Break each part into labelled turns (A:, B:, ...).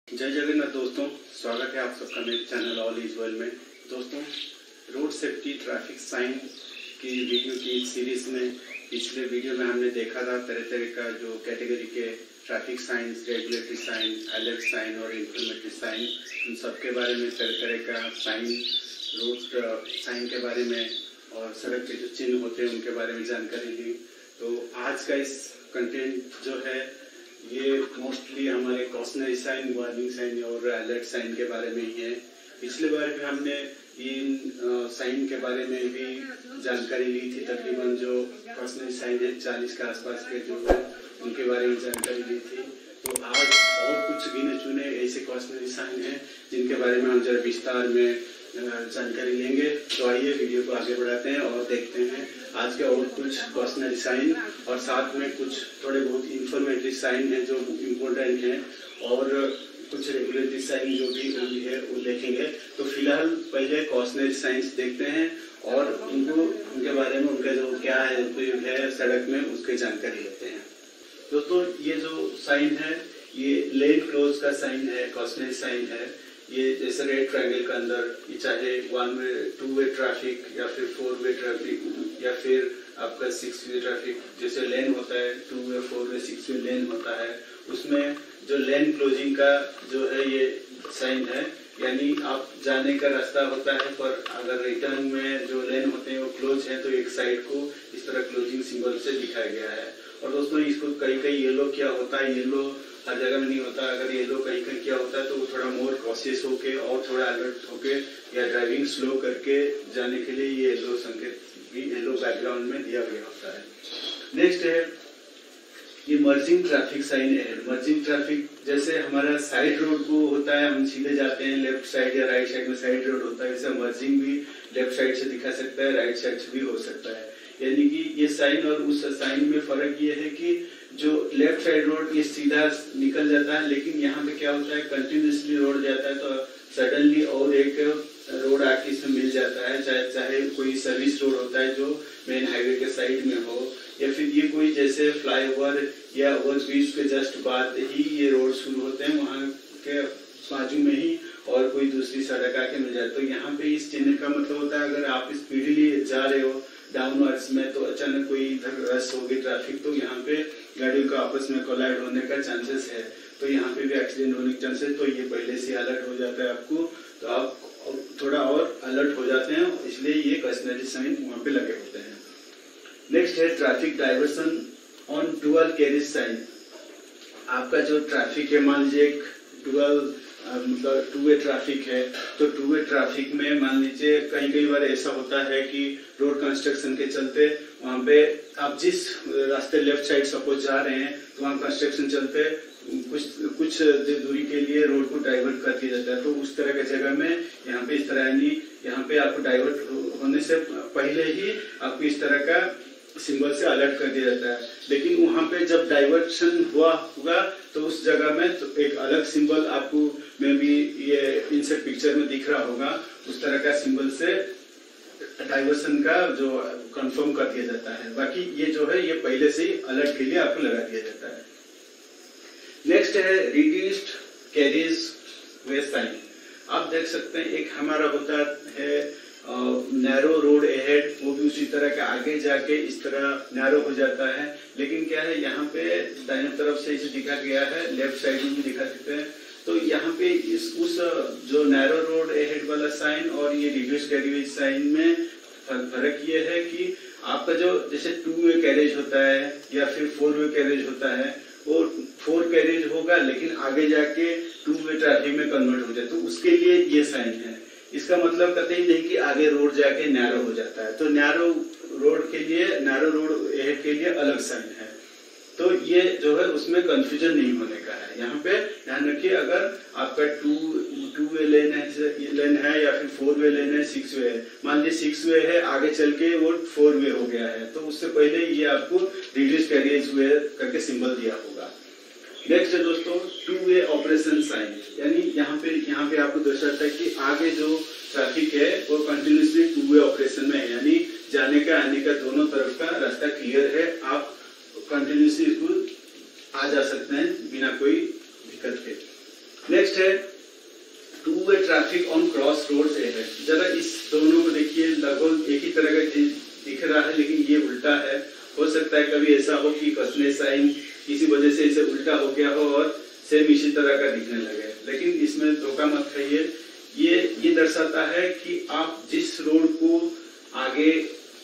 A: जय जगन्नाथ दोस्तों, स्वागत है आप सबका मेरे चैनल ऑल इज वेल में। दोस्तों, रोड सेफ्टी ट्रैफिक साइन की वीडियो की एक सीरीज में पिछले वीडियो में हमने देखा था तरह तरह का जो कैटेगरी के traffic signs, regulatory sign, alert sign और इंफॉर्मेटरी साइन, उन सब के बारे में तरह तरह का साइन, रोड साइन के बारे में और सड़क के जो चिन्ह होते हैं उनके बारे में जानकारी दी। तो आज का इस कंटेंट जो है ये मोस्टली हमारे कॉशनरी साइन, वार्निंग साइन और अलर्ट साइन के बारे में ही है। पिछले बार भी हमने इन साइन के बारे में भी जानकारी ली थी। तकरीबन जो कॉशनरी साइन है 40 के आसपास के जो है उनके बारे में जानकारी ली थी। तो आज और कुछ गिने चुने ऐसे कॉशनरी साइन हैं जिनके बारे में हम जरा विस्तार में जानकारी लेंगे। तो आइए वीडियो को आगे बढ़ाते हैं और देखते हैं आज के और कुछ कॉशनरी साइन और साथ में कुछ थोड़े बहुत इंफॉर्मेटरी साइन है जो इम्पोर्टेंट हैं और कुछ रेगुलेटरी साइन जो भी है वो देखेंगे। तो फिलहाल पहले कॉशनरी साइंस देखते हैं और उनके बारे में उनका जो क्या है उपयोग है सड़क में उसकी जानकारी लेते हैं। दोस्तों, ये जो साइन है ये लेन क्लोज का साइन है, कॉशनरी साइन है। ये जैसे रेड ट्रायंगल के अंदर चाहे 1 वे 2 वे ट्रैफिक या फिर 4 वे ट्रैफिक या फिर आपका 6 वे ट्रैफिक जैसे लेन होता है, 2 वे 4 वे 6 वे लेन होता है, उसमें जो लेन क्लोजिंग का जो है ये साइन है। यानी आप जाने का रास्ता होता है पर अगर रिटर्न में जो लेन होते हैं वो क्लोज है तो एक साइड को इस तरह क्लोजिंग सिंबल से दिखाया गया है। और दोस्तों, इसको कई येलो क्या होता है, येलो हर जगह में नहीं होता। अगर येलो कहीं क्या होता है तो वो थोड़ा मोर कॉशियस होके और थोड़ा अलर्ट होके या ड्राइविंग स्लो करके जाने के लिए ये येलो संकेत भी येलो बैकग्राउंड में दिया गया होता है। नेक्स्ट है ये मर्जिंग ट्रैफिक साइन है। मर्जिंग ट्रैफिक जैसे हमारा साइड रोड को होता है, हम सीधे जाते हैं लेफ्ट साइड या राइट साइड में साइड रोड होता है, वैसे मर्जिंग भी लेफ्ट साइड से दिखा सकता है, राइट साइड से भी हो सकता है। यानी कि ये साइन और उस साइन में फर्क ये है कि जो लेफ्ट साइड रोड ये सीधा निकल जाता है, लेकिन यहाँ पे क्या होता है कंटिन्यूसली रोड जाता है तो सडनली और एक रोड आके इसमें मिल जाता है। चाहे कोई सर्विस रोड होता है जो मेन हाईवे के साइड में हो या फिर ये कोई जैसे फ्लाईओवर या ओवर ब्रिज के जस्ट बाद ही ये रोड शुरू होते हैं, वहाँ के बाजू में ही और कोई दूसरी सड़क आके मिल जाए। तो यहाँ पे इस चिन्ह का मतलब होता है अगर आप स्पीडली जा रहे हो डाउनवर्ड्स में तो अचानक कोई इधर रश होगी ट्रैफिक तो यहाँ पे गाड़ियों का आपस में कोलाइड होने का चांसेस है, तो यहाँ पे भी एक्सीडेंट होने के चांसेस, तो ये पहले से अलर्ट हो जाता है आपको, तो आप थोड़ा और अलर्ट हो जाते हैं, इसलिए ये कॉशनरी साइन वहाँ पे लगे होते हैं। नेक्स्ट है traffic diversion on dual carriage sign. आपका जो ट्रैफिक है, मान लीजिए एक डुअल मतलब 2 वे ट्रैफिक है तो 2 वे ट्रैफिक में मान लीजिए कई बार ऐसा होता है कि रोड कंस्ट्रक्शन के चलते वहाँ पे आप जिस रास्ते लेफ्ट साइड सपोज जा रहे हैं तो वहाँ कंस्ट्रक्शन चलते कुछ दूरी के लिए रोड को डाइवर्ट कर दिया जाता है। तो उस तरह की जगह में यहाँ पे इस तरह यानी यहाँ पे आपको डाइवर्ट होने से पहले ही आपको इस तरह का सिंबल से अलर्ट कर दिया जाता है। लेकिन वहाँ पे जब डाइवर्शन हुआ होगा तो उस जगह में तो एक अलग सिंबल आपको में भी ये इनसे पिक्चर में दिख रहा होगा, उस तरह का सिंबल से डाइवर्सन का जो कंफर्म कर दिया जाता है। बाकी ये जो है ये पहले से ही अलर्ट के लिए आपको लगा दिया जाता है। नेक्स्ट है रिड्यूस्ड कैरेज वे साइन। आप देख सकते हैं एक हमारा होता है नैरो रोड अहेड, वो भी उसी तरह के आगे जाके इस तरह नैरो हो जाता है। लेकिन क्या है यहाँ पे दाहिने तरफ से इसे दिखा गया है, लेफ्ट साइड में भी दिखा सकते हैं। तो यहाँ पे उस जो नैरो रोड अहेड वाला साइन और ये रिड्यूस कैरेज साइन में फर्क ये है कि आपका जो जैसे 2 वे कैरेज होता है या फिर 4 वे कैरेज होता है वो 4 कैरेज होगा लेकिन आगे जाके 2 वे ट्रैफिक में कन्वर्ट हो जाए, तो उसके लिए ये साइन है। इसका मतलब कतई नहीं कि आगे रोड जाके नैरो हो जाता है, तो नैरो रोड के लिए, नैरो रोड अहेड के लिए अलग साइन है। तो ये जो है उसमें कंफ्यूजन नहीं होने का है। यहाँ पे ध्यान रखिए अगर आपका 2 वे लेन है या फिर 4 वे लेन है, 6 वे है, मान लीजिए 6 वे है आगे चल के वो 4 वे हो गया है तो उससे पहले ये आपको रिड्यूस कैरेज वे करके सिंबल दिया होगा। नेक्स्ट है दोस्तों 2 वे ऑपरेशन साइन। यानी यहाँ पे आपको दर्शाता है कि आगे जो ट्रैफिक है वो कंटिन्यूसली 2 वे ऑपरेशन में है, यानी जाने का आने का दोनों तरफ का रास्ता क्लियर है, आप कंटिन्यूसली आ जा सकते हैं बिना कोई दिक्कत के। नेक्स्ट है two way traffic on cross roads है। जरा इस दोनों को देखिए, लगभग एक ही तरह का दिख रहा है लेकिन ये उल्टा है। हो सकता है कभी ऐसा हो कि कसने साइन किसी वजह से इसे उल्टा हो गया हो और सेम इसी तरह का दिखने लगे, लेकिन इसमें धोखा मत खाइए। ये दर्शाता है कि आप जिस रोड को आगे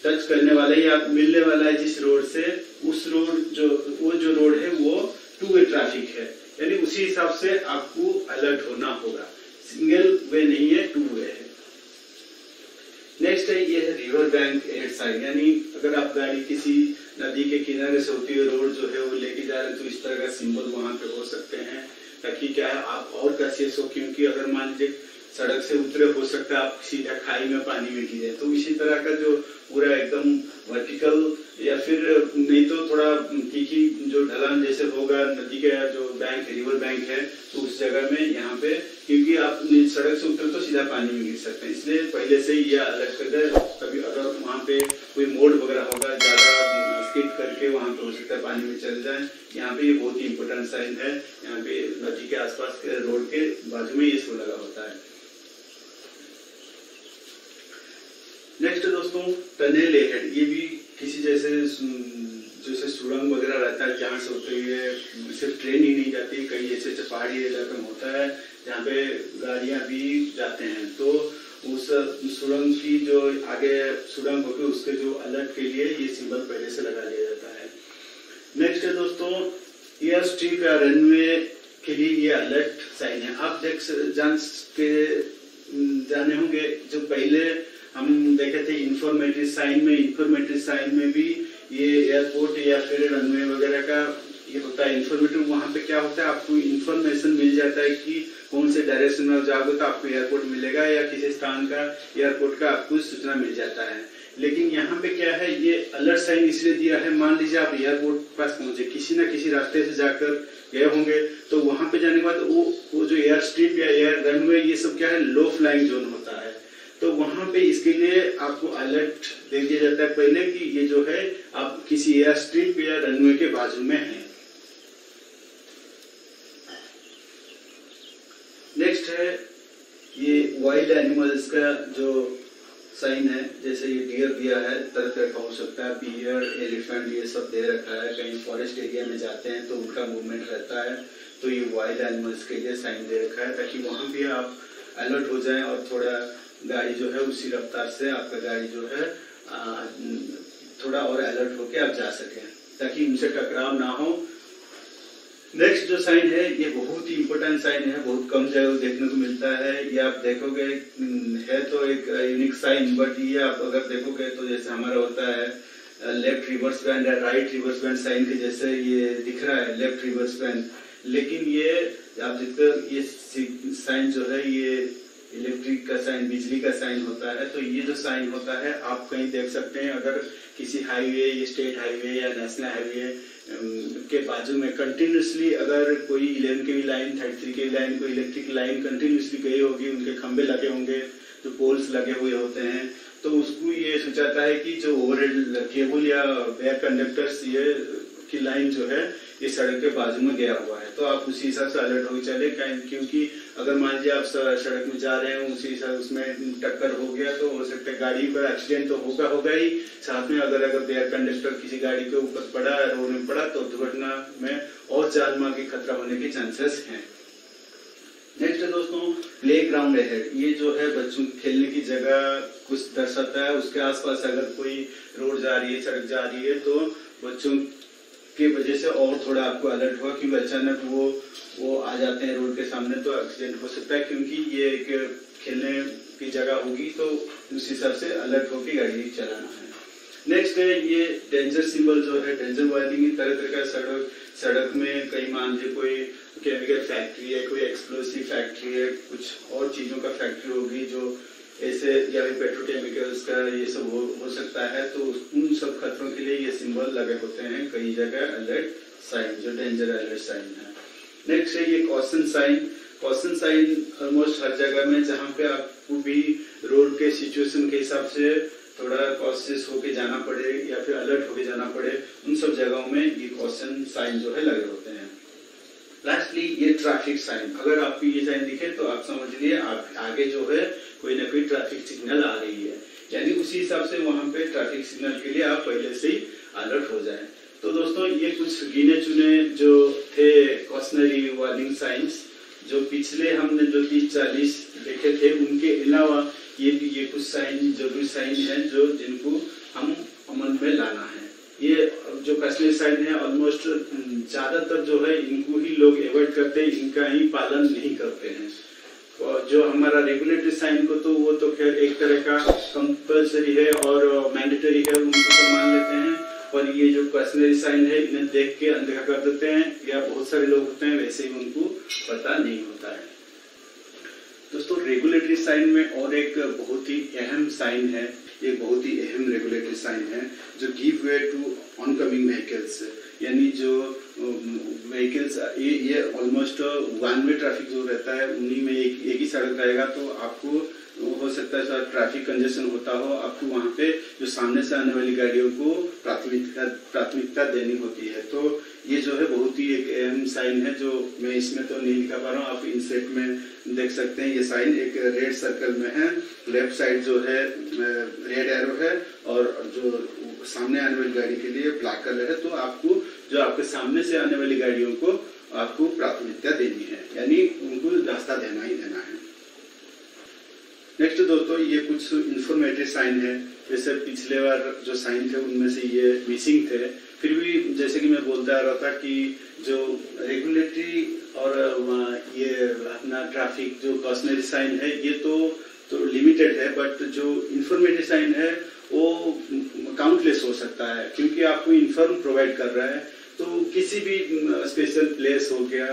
A: टच करने वाले या मिलने वाला है जिस रोड से, उस रोड जो रोड है वो टू वे ट्रैफिक है, यानी उसी हिसाब से आपको अलर्ट होना होगा। सिंगल वे नहीं है, टू वे है। नेक्स्ट है ये है रिवर बैंक एड साइन, यानी अगर आप गाड़ी किसी नदी के किनारे से होती हुई रोड जो है वो लेके जा रहे हैं तो इस तरह का सिंबल वहां पे हो सकते हैं, ताकि क्या है आप और कैशियस हो। क्योंकि अगर मान लीजिए सड़क से उतरे, हो सकता है आप सीधा खाई में पानी में गिरे, तो इसी तरह का जो पूरा एकदम वर्टिकल या फिर नहीं तो थोड़ा तीखी जो ढलान जैसे होगा नदी का जो बैंक है, रिवर बैंक है, तो उस जगह में यहाँ पे, क्योंकि आप सड़क से उतरे तो सीधा पानी में गिर सकते हैं, इसलिए पहले से ये अलर्ट कर दे। कभी अगर वहाँ पे कोई मोड़ वगैरह होगा, ज्यादा स्किड करके वहाँ पे हो सकता है पानी में चल जाए। यहाँ पे ये बहुत ही इंपोर्टेंट साइन है। यहाँ पे नदी के आसपास के रोड के बाजू में ये शो लगा होता है। नेक्स्ट दोस्तों टनल है, ये भी किसी जैसे सुरंग वगैरह रहता है जहाँ से होते हुए सिर्फ ट्रेन ही नहीं जाती, कई ऐसे पहाड़ी इलाके में होता है जहाँ पे गाड़ियां भी जाते हैं, तो उस सुरंग की जो आगे सुरंग होगी उसके जो अलर्ट के लिए ये सिंबल पहले से लगा लिया जाता है। नेक्स्ट है दोस्तों एयर स्ट्रिप या रनवे के लिए ये अलर्ट साइन है। आप जाने होंगे जो पहले हम देखे थे इंफॉर्मेटरी साइन में भी ये एयरपोर्ट या फिर रनवे वगैरह का ये होता है इंफॉर्मेटिव। वहां पे क्या होता है, आपको इंफॉर्मेशन मिल जाता है कि कौन से डायरेक्शन में जाओगे तो आपको एयरपोर्ट मिलेगा या किसी स्थान का एयरपोर्ट का आपको सूचना मिल जाता है। लेकिन यहाँ पे क्या है, ये अलर्ट साइन इसलिए दिया है, मान लीजिए आप एयरपोर्ट पास पहुंचे, किसी न किसी रास्ते से जाकर गए होंगे, तो वहां पे जाने के बाद वो जो एयर स्ट्रिप या एयर रनवे ये सब क्या है, लो फ्लाइंग जोन होता है। तो वहां पे इसके लिए आपको अलर्ट दे दिया जाता है पहले कि ये जो है आप किसी एयर स्ट्रिप या रनवे के बाजू में है। नेक्स्ट है ये वाइल्ड एनिमल्स का जो साइन है, जैसे ये डियर दिया है, तरह तरह का हो सकता है, बियर, एलिफेंट, ये सब दे रखा है। कहीं फॉरेस्ट एरिया में जाते हैं तो उनका मूवमेंट रहता है, तो ये वाइल्ड एनिमल्स के लिए साइन दे रखा है ताकि वहां भी आप अलर्ट हो जाएं और थोड़ा गाड़ी जो है उसी रफ्तार से आपका गाड़ी जो है थोड़ा और अलर्ट होके आप जा सकें ताकि उनसे टकराव ना हो। नेक्स्ट जो साइन है ये बहुत ही इंपोर्टेंट साइन है, बहुत कम जगह देखने को मिलता है। ये आप देखोगे है तो एक यूनिक साइन, बट ये आप अगर देखोगे तो जैसे हमारा होता है लेफ्ट रिवर्स बैंड या राइट रिवर्स बैंड साइन के जैसे ये दिख रहा है लेफ्ट रिवर्स बैंड, लेकिन ये आप देखते ये साइन जो है ये इलेक्ट्रिक का साइन, बिजली का साइन होता है। तो ये जो साइन होता है आप कहीं देख सकते हैं, अगर किसी हाईवे, स्टेट हाईवे या नेशनल हाईवे के बाजू में कंटिन्यूसली अगर कोई 11 केवी लाइन, 33 केवी लाइन, कोई इलेक्ट्रिक लाइन कंटिन्यूसली गई होगी, उनके खंबे लगे होंगे, जो पोल्स लगे हुए होते हैं, तो उसको ये सोचाता है कि जो ओवरहेड केबल या वेयर कंडक्टर्स ये की लाइन जो है ये सड़क के बाजू में गया हुआ है, तो आप उसी हिसाब से अलर्ट हो चले। क्योंकि अगर मान लीजिए आप सड़क में जा रहे हैं, उसी हिसाब उसमें टक्कर हो गया तो हो सकता है गाड़ी पर एक्सीडेंट तो होगा ही, साथ में अगर वेयर कंडक्टर किसी गाड़ी के ऊपर पड़ा, रोड में पड़ा, तो दुर्घटना में और जान माल की खतरा होने के चांसेस हैं। नेक्स्ट है दोस्तों प्ले ग्राउंड है, ये जो है बच्चों खेलने की जगह कुछ दर्शाता है। उसके आसपास अगर कोई रोड जा रही है, सड़क जा रही है, तो बच्चों की वजह से और थोड़ा आपको अलर्ट हुआ, क्योंकि अचानक वो आ जाते हैं रोड के सामने तो एक्सीडेंट हो सकता है, क्योंकि ये एक खेलने की जगह होगी, तो उस हिसाब से अलर्ट होकर गाड़ी चलाना है। नेक्स्ट है ये डेंजर सिंबल जो है, डेंजर वार्निंग। तरह तरह का सड़क में कहीं मान लीजिए कोई केमिकल फैक्ट्री है, कोई एक्सप्लोसिव फैक्ट्री है, कुछ और चीजों का फैक्ट्री होगी जो ऐसे, या फिर पेट्रोकेमिकल्स का ये सब हो सकता है, तो उन सब खतरों के लिए ये सिंबल लगे होते हैं कई जगह, अलर्ट साइन जो डेंजर अलर्ट साइन है। नेक्स्ट है ये caution sign. Caution sign almost हर जगह में जहाँ पे आपको भी रोड के सिचुएशन के हिसाब से थोड़ा कॉशियस होके जाना पड़े या फिर अलर्ट होके जाना पड़े, उन सब जगहों में ये कॉशन साइन जो है लगे होते हैं। लास्टली ये ट्रैफिक साइन, अगर आपको ये साइन दिखे तो आप समझ लिए आप आगे जो है कोई ना कोई ट्रैफिक सिग्नल आ रही है, यानी उसी हिसाब से वहां पे ट्रैफिक सिग्नल के लिए आप पहले से ही अलर्ट हो जाए। तो दोस्तों ये कुछ गिने चुने जो थे कॉशनरी वार्निंग साइंस, जो पिछले हमने जो 30-40 देखे थे, उनके अलावा ये कुछ साइन जरूरी साइन है जो जिनको हम अमल में लाना है। ये जो कॉशनरी साइन है ऑलमोस्ट ज्यादातर जो है इनको ही लोग अवॉइड करते हैं, इनका ही पालन नहीं करते हैं। और जो हमारा रेगुलेटरी साइन को तो वो तो खैर एक तरह का कंपल्सरी है और मैंडेटरी है, उनको तो मान लेते हैं, और ये जो कॉशनरी साइन है इन्हें देख के अनदेखा कर देते हैं, या बहुत सारे लोग होते हैं वैसे ही उनको पता नहीं होता है। दोस्तों रेगुलेटरी साइन में और एक बहुत ही अहम साइन है, एक बहुत ही अहम रेगुलेटरी साइन है जो give way to oncoming vehicles, यानी जो व्हीकल्स ये ऑलमोस्ट वन वे ट्रैफिक जो रहता है उन्हीं में एक ही सड़क रहेगा, तो आपको हो सकता है ट्रैफिक कंजेशन होता हो, आपको वहां पे जो सामने से आने वाली गाड़ियों को प्राथमिकता देनी होती है। तो ये जो है बहुत ही एक अहम साइन है जो मैं इसमें तो नहीं लिखा पा रहा हूँ, आप इनसेट में देख सकते हैं। ये साइन एक रेड सर्कल में है, लेफ्ट साइड जो है रेड एरो है और जो सामने आने वाली गाड़ी के लिए ब्लैक कलर है। तो आपको जो आपके सामने से आने वाली गाड़ियों को आपको प्राथमिकता देनी है, यानी उनको रास्ता देना ही देना है। नेक्स्ट दोस्तों ये कुछ इंफॉर्मेटिव साइन है, जैसे पिछले बार जो साइन थे उनमें से ये मिसिंग थे, फिर भी जैसे कि मैं बोलता आ रहा था कि जो रेगुलेटरी और ये अपना ट्रैफिक जो कॉशनरी साइन है ये तो लिमिटेड है, बट जो इंफॉर्मेटिव साइन है वो काउंटलेस हो सकता है, क्योंकि आपको इन्फॉर्म प्रोवाइड कर रहा है। तो किसी भी स्पेशल प्लेस हो गया,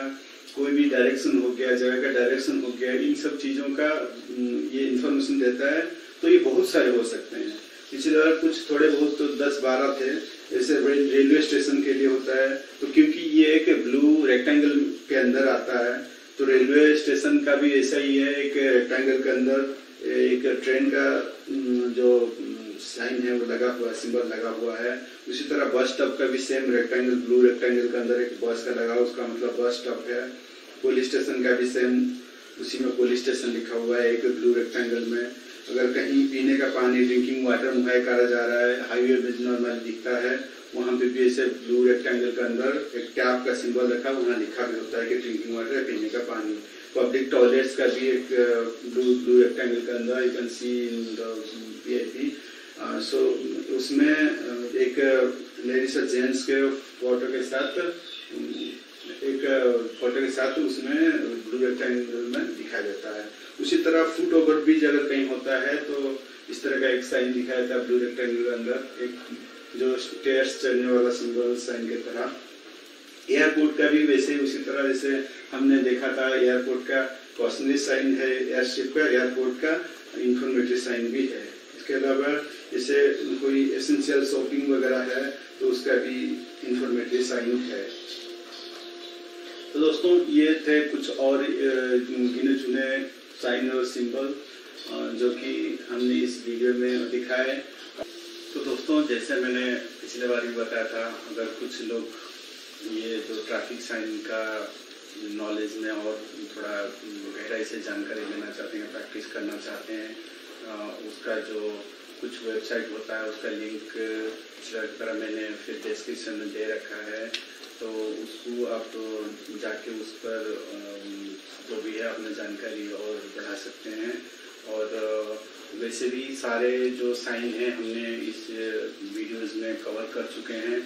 A: कोई भी डायरेक्शन हो गया, जगह का डायरेक्शन हो गया, इन सब चीजों का ये इन्फॉर्मेशन देता है। तो ये बहुत सारे हो सकते हैं, पिछले बार कुछ थोड़े बहुत तो 10-12 थे, जैसे रेलवे स्टेशन के लिए होता है, तो क्योंकि ये एक ब्लू रेक्टेंगल के अंदर आता है, तो रेलवे स्टेशन का भी ऐसा ही है, एक रेक्टेंगल के अंदर एक ट्रेन का जो साइन है वो लगा हुआ, सिंबल लगा हुआ है। उसी तरह बस स्टॉप का भी सेम रेक्टेंगल, ब्लू रेक्टेंगल के अंदर एक बस का लगा, उसका मतलब बस स्टॉप है। पुलिस स्टेशन का भी सेम, उसी में पुलिस स्टेशन लिखा हुआ है एक ब्लू रेक्टेंगल में। अगर कहीं पीने का पानी, ड्रिंकिंग वाटर मुहैया करा जा रहा है, हाईवे में नॉर्मली दिखता है, वहां पे भी ऐसे ब्लू रेक्टेंगल के अंदर एक टैप का सिंबल रखा, वहां लिखा भी होता है कि ड्रिंकिंग वाटर है, पीने का पानी। पब्लिक टॉयलेट्स का भी एक ब्लू रेक्टेंगल के अंदर you can see in the VIP। सो उसमें एक लेडीज और जेंट्स के फोटो के साथ उसमें ब्लू रेक्टेंगल में दिखाई देता है। उसी तरह फुट ओवर ब्रिज अगर कहीं होता है तो इस तरह का एक साइन दिखाया था ब्लू रेक्टेंगल के अंदर, एक जो स्टेयर्स चढ़ने वाला सिंबल साइन की तरह। एयरपोर्ट का भी वैसे उसी तरह, जैसे हमने देखा था एयरपोर्ट का कॉशनरी साइन है एयरशिप का, एयरपोर्ट का इंफॉर्मेटिव साइन भी है। इसके अलावा जैसे कोई एसेंशियल शॉपिंग वगैरह है तो उसका भी इंफॉर्मेटिव साइन है। तो दोस्तों ये थे कुछ और गिने चुने साइन और सिंबल जो कि हमने इस वीडियो में दिखाए। तो दोस्तों जैसे मैंने पिछले बार भी बताया था, अगर कुछ लोग ये जो ट्रैफिक साइन का नॉलेज में और थोड़ा गहराई से जानकारी लेना चाहते हैं, प्रैक्टिस करना चाहते हैं, उसका जो कुछ वेबसाइट होता है उसका लिंक पिछले तरह मैंने फिर डिस्क्रिप्शन में दे रखा है, तो उसको आप जाके उस पर जो भी है अपनी जानकारी और बढ़ा सकते हैं। और वैसे भी सारे जो साइन हैं हमने इस वीडियोस में कवर कर चुके हैं,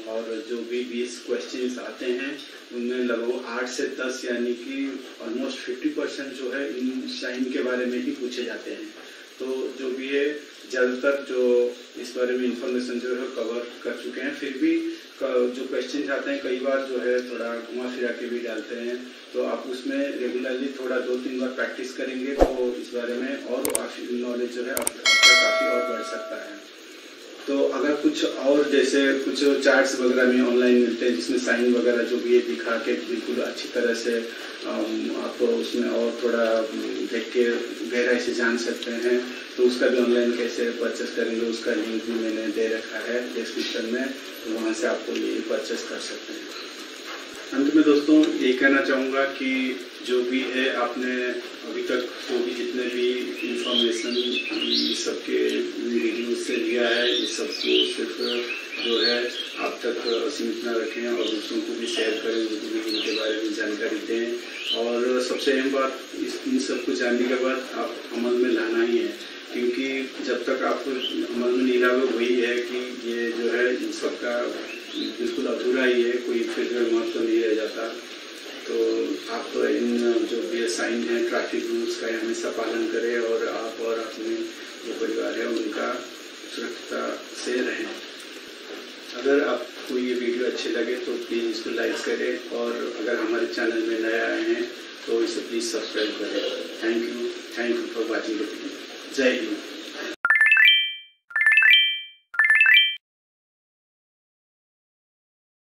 A: और जो भी 20 क्वेश्चंस आते हैं उनमें लगभग 8 से 10 यानी कि ऑलमोस्ट 50% जो है इन साइन के बारे में ही पूछे जाते हैं। तो जो भी है ज्यादातर जो इस बारे में इंफॉर्मेशन जो है कवर कर चुके हैं। फिर भी जो क्वेश्चन आते हैं कई बार जो है थोड़ा घुमा फिरा के भी डालते हैं, तो आप उसमें रेगुलरली थोड़ा 2-3 बार प्रैक्टिस करेंगे तो इस बारे में और काफी नॉलेज जो है आपका काफी और बढ़ सकता है। तो अगर कुछ और जैसे कुछ चार्ट्स वगैरह में ऑनलाइन मिलते हैं जिसमें साइन वगैरह जो भी है दिखा के बिल्कुल अच्छी तरह से आप उसमें और थोड़ा देख के गहराई से जान सकते हैं, तो उसका भी ऑनलाइन कैसे परचेस करेंगे उसका लिंक भी मैंने दे रखा है डिस्क्रिप्शन में, तो वहाँ से आपको ये परचेस कर सकते हैं। अंत में दोस्तों ये कहना चाहूँगा कि जो भी है आपने अभी तक जो भी जितने भी इंफॉर्मेशन सबके वीडियो से लिया है, ये सबको सिर्फ जो है आप तक सीमित न रखें और दूसरों को भी शेयर करें, उनको भी इनके बारे में जानकारी दें। और सबसे अहम बात इन सबको जानने के बाद आप अमल में लाना ही है, क्योंकि जब तक आप अमल में नहीं लाओगे वही है कि ये जो है इन सबका बिल्कुल अधूरा ही है, कोई फिर महत्व नहीं रह जाता। तो आप इन जो भी साइन है ट्रैफिक रूल्स का हमेशा पालन करें और आप और अपने जो परिवार है उनका सुरक्षित से रहें। अगर आपको ये वीडियो अच्छे लगे तो प्लीज़ इसको लाइक करें और अगर हमारे चैनल में नए आए हैं तो इसे प्लीज़ सब्सक्राइब करें। Thank you for watching the video. जय हिंद।